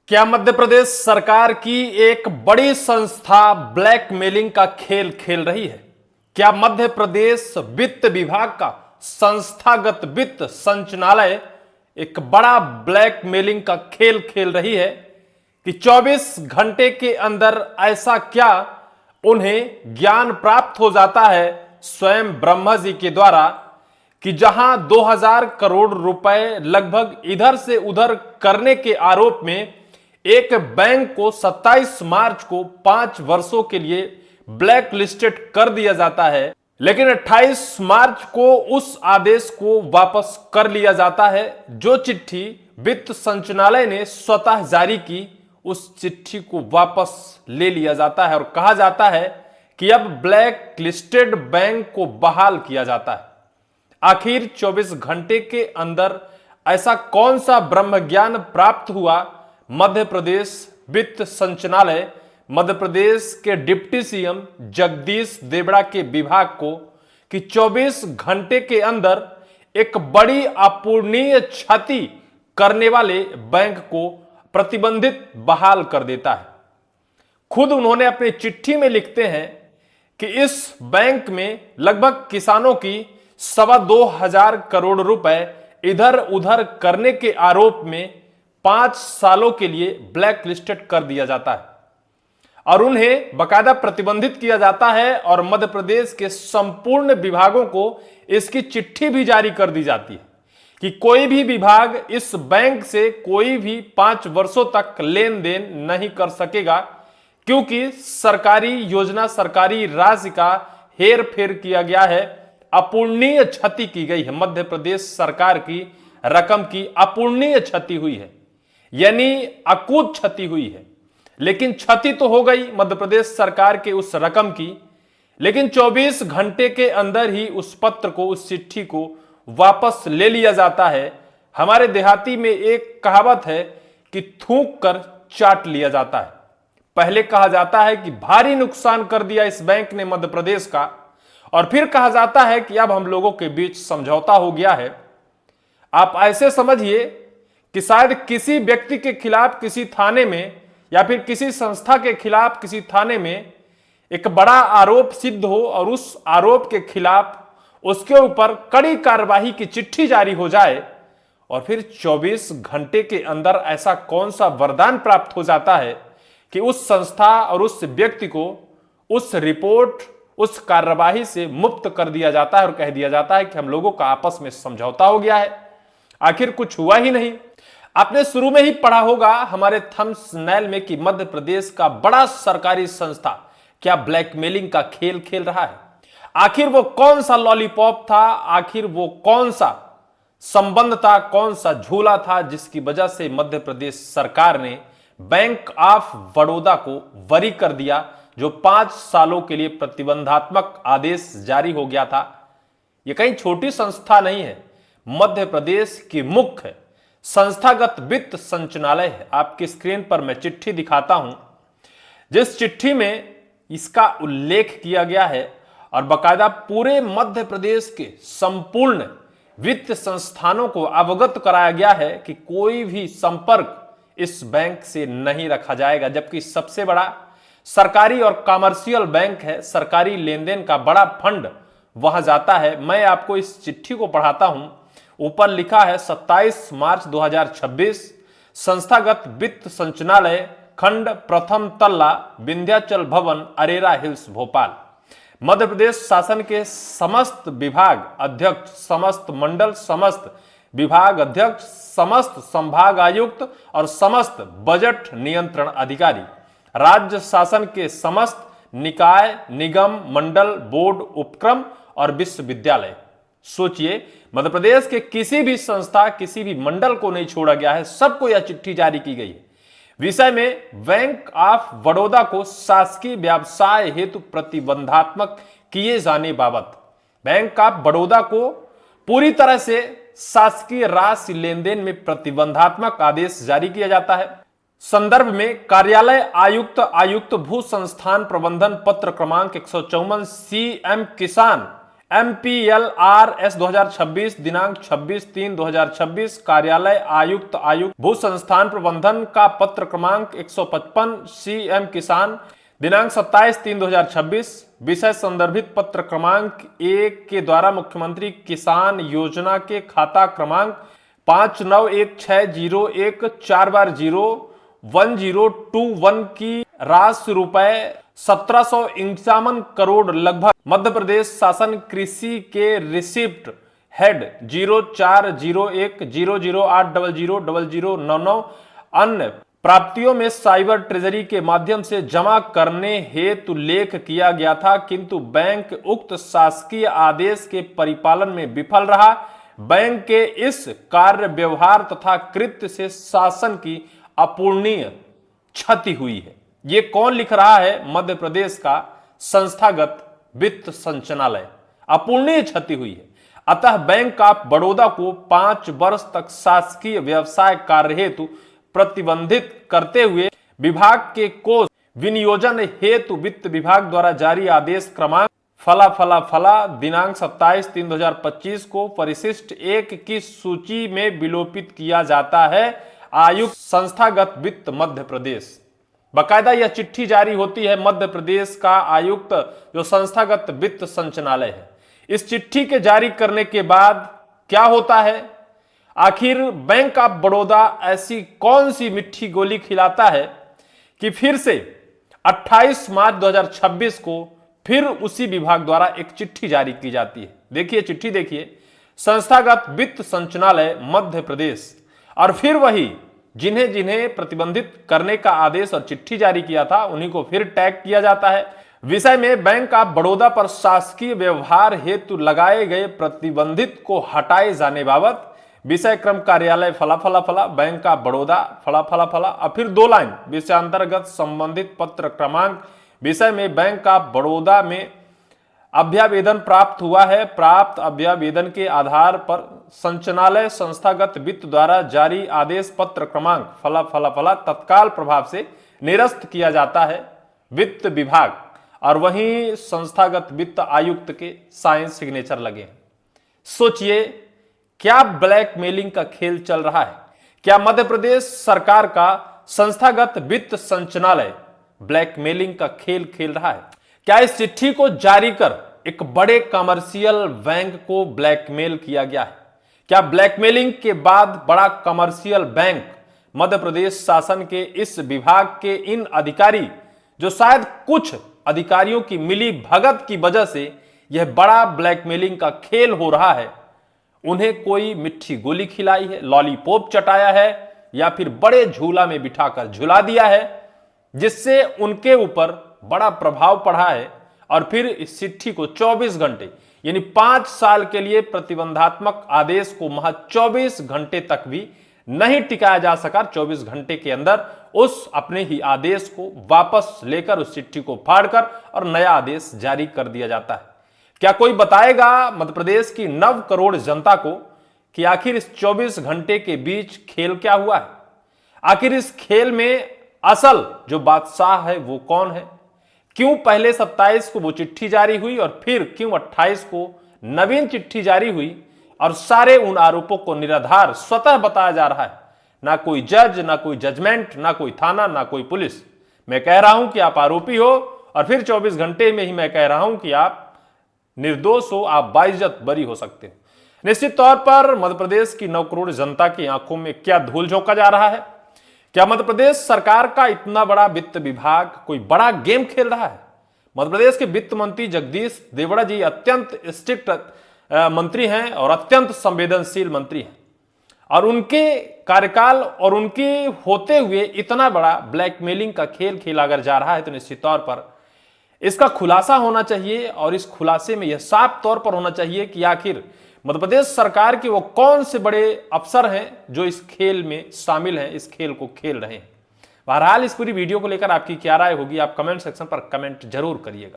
क्या मध्य प्रदेश सरकार की एक बड़ी संस्था ब्लैकमेलिंग का खेल खेल रही है? क्या मध्य प्रदेश वित्त विभाग का संस्थागत वित्त संचालय एक बड़ा ब्लैकमेलिंग का खेल खेल रही है कि 24 घंटे के अंदर ऐसा क्या उन्हें ज्ञान प्राप्त हो जाता है स्वयं ब्रह्मा जी के द्वारा कि जहां 2000 करोड़ रुपए लगभग इधर से उधर करने के आरोप में एक बैंक को 27 मार्च को 5 वर्षों के लिए ब्लैक लिस्टेड कर दिया जाता है, लेकिन 28 मार्च को उस आदेश को वापस कर लिया जाता है। जो चिट्ठी वित्त संचालय ने स्वतः जारी की, उस चिट्ठी को वापस ले लिया जाता है और कहा जाता है कि अब ब्लैक लिस्टेड बैंक को बहाल किया जाता है। आखिर 24 घंटे के अंदर ऐसा कौन सा ब्रह्म ज्ञान प्राप्त हुआ मध्य प्रदेश वित्त संचालय, मध्य प्रदेश के डिप्टी सीएम जगदीश देवड़ा के विभाग को कि 24 घंटे के अंदर एक बड़ी अपूरणीय क्षति करने वाले बैंक को प्रतिबंधित बहाल कर देता है। खुद उन्होंने अपनी चिट्ठी में लिखते हैं कि इस बैंक में लगभग किसानों की 2,2500 करोड़ रुपए इधर उधर करने के आरोप में 5 सालों के लिए ब्लैक लिस्टेड कर दिया जाता है और उन्हें बाकायदा प्रतिबंधित किया जाता है और मध्य प्रदेश के संपूर्ण विभागों को इसकी चिट्ठी भी जारी कर दी जाती है कि कोई भी विभाग इस बैंक से कोई भी 5 वर्षों तक लेन देन नहीं कर सकेगा, क्योंकि सरकारी योजना, सरकारी राशि का हेर फेर किया गया है, अपूरणीय क्षति की गई है। मध्य प्रदेश सरकार की रकम की अपूरणीय क्षति हुई है, यानी अकूत क्षति हुई है। लेकिन क्षति तो हो गई मध्य प्रदेश सरकार के उस रकम की, लेकिन 24 घंटे के अंदर ही उस पत्र को, उस चिट्ठी को वापस ले लिया जाता है। हमारे देहाती में एक कहावत है कि थूक कर चाट लिया जाता है। पहले कहा जाता है कि भारी नुकसान कर दिया इस बैंक ने मध्य प्रदेश का, और फिर कहा जाता है कि अब हम लोगों के बीच समझौता हो गया है। आप ऐसे समझिए कि शायद किसी व्यक्ति के खिलाफ किसी थाने में या फिर किसी संस्था के खिलाफ किसी थाने में एक बड़ा आरोप सिद्ध हो और उस आरोप के खिलाफ उसके ऊपर कड़ी कार्रवाई की चिट्ठी जारी हो जाए और फिर 24 घंटे के अंदर ऐसा कौन सा वरदान प्राप्त हो जाता है कि उस संस्था और उस व्यक्ति को उस रिपोर्ट, उस कार्रवाई से मुक्त कर दिया जाता है और कह दिया जाता है कि हम लोगों का आपस में समझौता हो गया है। आखिर कुछ हुआ ही नहीं। आपने शुरू में ही पढ़ा होगा हमारे थंबनेल में कि मध्य प्रदेश का बड़ा सरकारी संस्था क्या ब्लैकमेलिंग का खेल खेल रहा है। आखिर वो कौन सा लॉलीपॉप था, आखिर वो कौन सा संबंध था, कौन सा झूला था जिसकी वजह से मध्य प्रदेश सरकार ने बैंक ऑफ बड़ौदा को बरी कर दिया, जो 5 सालों के लिए प्रतिबंधात्मक आदेश जारी हो गया था। यह कहीं छोटी संस्था नहीं है, मध्य प्रदेश की मुख्य संस्थागत वित्त संचालय है। आपकी स्क्रीन पर मैं चिट्ठी दिखाता हूं, जिस चिट्ठी में इसका उल्लेख किया गया है और बाकायदा पूरे मध्य प्रदेश के संपूर्ण वित्त संस्थानों को अवगत कराया गया है कि कोई भी संपर्क इस बैंक से नहीं रखा जाएगा, जबकि सबसे बड़ा सरकारी और कमर्शियल बैंक है, सरकारी लेन देन का बड़ा फंड वहां जाता है। मैं आपको इस चिट्ठी को पढ़ाता हूं। ऊपर लिखा है 27 मार्च 2026, संस्थागत वित्त संचालय, खंड प्रथम तल्ला, विंध्याचल भवन, अरेरा हिल्स, भोपाल। मध्य प्रदेश शासन के समस्त विभाग अध्यक्ष, समस्त मंडल, समस्त विभाग अध्यक्ष, समस्त संभाग आयुक्त और समस्त बजट नियंत्रण अधिकारी, राज्य शासन के समस्त निकाय, निगम, मंडल, बोर्ड, उपक्रम और विश्वविद्यालय। सोचिए, मध्य प्रदेश के किसी भी संस्था, किसी भी मंडल को नहीं छोड़ा गया है, सबको यह चिट्ठी जारी की गई है। विषय में बैंक ऑफ बड़ौदा को शासकीय व्यवसाय हेतु प्रतिबंधात्मक किए जाने बाबत बैंक ऑफ बड़ौदा को पूरी तरह से शासकीय राशि लेन देन में प्रतिबंधात्मक आदेश जारी किया जाता है। संदर्भ में कार्यालय आयुक्त, आयुक्त भू संस्थान प्रबंधन पत्र क्रमांक 154 CM किसान MPLRS 2026 दिनांक 26/3/2026 कार्यालय आयुक्त भू संस्थान प्रबंधन का पत्र क्रमांक 155 CM किसान दिनांक 27/3/2026 विषय संदर्भित पत्र क्रमांक 1 के द्वारा मुख्यमंत्री किसान योजना के खाता क्रमांक 591601401021 की राशि रुपए 1751 करोड़ लगभग मध्य प्रदेश शासन कृषि के रिसिप्ट हेड 040100800099 अन्य प्राप्तियों में साइबर ट्रेजरी के माध्यम से जमा करने हेतु लेख किया गया था, किंतु बैंक उक्त शासकीय आदेश के परिपालन में विफल रहा। बैंक के इस कार्य व्यवहार तथा कृत्य से शासन की अपूरणीय क्षति हुई है। ये कौन लिख रहा है? मध्य प्रदेश का संस्थागत वित्त संचालनालय। अपूरणीय क्षति हुई है, अतः बैंक ऑफ बड़ौदा को 5 वर्ष तक शासकीय व्यवसाय कार्य हेतु प्रतिबंधित करते हुए विभाग के कोष विनियोजन हेतु वित्त विभाग द्वारा जारी आदेश क्रमांक फला दिनांक 27/3/2025 को परिशिष्ट 1 की सूची में विलोपित किया जाता है। आयुक्त संस्थागत वित्त मध्य प्रदेश। बाकायदा यह चिट्ठी जारी होती है मध्य प्रदेश का आयुक्त जो संस्थागत वित्त संचालनालय है। इस चिट्ठी के जारी करने के बाद क्या होता है? आखिर बैंक ऑफ बड़ौदा ऐसी कौन सी मिठी गोली खिलाता है कि फिर से 28 मार्च 2026 को फिर उसी विभाग द्वारा एक चिट्ठी जारी की जाती है। देखिए चिट्ठी, देखिए, संस्थागत वित्त संचालनालय मध्य प्रदेश। और फिर वही जिन्हें जिन्हें प्रतिबंधित करने का आदेश और चिट्ठी जारी किया था उन्हीं को फिर टैग किया जाता है। विषय में बैंक ऑफ बड़ौदा पर शासकीय व्यवहार हेतु लगाए गए प्रतिबंधित को हटाए जाने बाबत विषय क्रम कार्यालय फला बैंक ऑफ बड़ौदा फला और फिर 2 लाइन विषयांतर्गत संबंधित पत्र क्रमांक विषय में बैंक ऑफ बड़ौदा में अभ्यावेदन प्राप्त हुआ है। प्राप्त अभ्यावेदन के आधार पर संचालनालय संस्थागत वित्त द्वारा जारी आदेश पत्र क्रमांक फला तत्काल प्रभाव से निरस्त किया जाता है वित्त विभाग। और वहीं संस्थागत वित्त आयुक्त के साइन सिग्नेचर लगे हैं। सोचिए क्या ब्लैकमेलिंग का खेल चल रहा है? क्या मध्य प्रदेश सरकार का संस्थागत वित्त संचालनालय ब्लैकमेलिंग का खेल खेल रहा है? क्या इस चिट्ठी को जारी कर एक बड़े कमर्शियल बैंक को ब्लैकमेल किया गया है? क्या ब्लैकमेलिंग के बाद बड़ा कमर्शियल बैंक मध्य प्रदेश शासन के इस विभाग के इन अधिकारी, जो शायद कुछ अधिकारियों की मिली भगत की वजह से यह बड़ा ब्लैकमेलिंग का खेल हो रहा है, उन्हें कोई मिठी गोली खिलाई है, लॉलीपॉप चटाया है, या फिर बड़े झूला में बिठाकर झुला दिया है, जिससे उनके ऊपर बड़ा प्रभाव पड़ा है। और फिर इस चिट्ठी को 24 घंटे यानी 5 साल के लिए प्रतिबंधात्मक आदेश को महज 24 घंटे तक भी नहीं टिकाया जा सका। 24 घंटे के अंदर उस अपने ही आदेश को वापस लेकर उस चिट्ठी को फाड़कर और नया आदेश जारी कर दिया जाता है। क्या कोई बताएगा मध्य प्रदेश की 9 करोड़ जनता को कि आखिर इस 24 घंटे के बीच खेल क्या हुआ है? आखिर इस खेल में असल जो बादशाह है वो कौन है? क्यों पहले 27 को वो चिट्ठी जारी हुई और फिर क्यों 28 को नवीन चिट्ठी जारी हुई और सारे उन आरोपों को निराधार स्वतः बताया जा रहा है? ना कोई जज, ना कोई जजमेंट, ना कोई थाना, ना कोई पुलिस। मैं कह रहा हूं कि आप आरोपी हो और फिर 24 घंटे में ही मैं कह रहा हूं कि आप निर्दोष हो, आप बाइज्जत बरी हो सकते हो। निश्चित तौर पर मध्य प्रदेश की 9 करोड़ जनता की आंखों में क्या धूल झोंका जा रहा है? क्या मध्य प्रदेश सरकार का इतना बड़ा वित्त विभाग कोई बड़ा गेम खेल रहा है? मध्य प्रदेश के वित्त मंत्री जगदीश देवड़ा जी अत्यंत स्ट्रिक्ट मंत्री हैं और अत्यंत संवेदनशील मंत्री हैं, और उनके कार्यकाल और उनके होते हुए इतना बड़ा ब्लैकमेलिंग का खेल खेला अगर जा रहा है तो निश्चित तौर पर इसका खुलासा होना चाहिए। और इस खुलासे में यह साफ तौर पर होना चाहिए कि आखिर मध्य प्रदेश सरकार के वो कौन से बड़े अफसर हैं जो इस खेल में शामिल हैं, इस खेल को खेल रहे हैं। बहरहाल इस पूरी वीडियो को लेकर आपकी क्या राय होगी, आप कमेंट सेक्शन पर कमेंट जरूर करिएगा।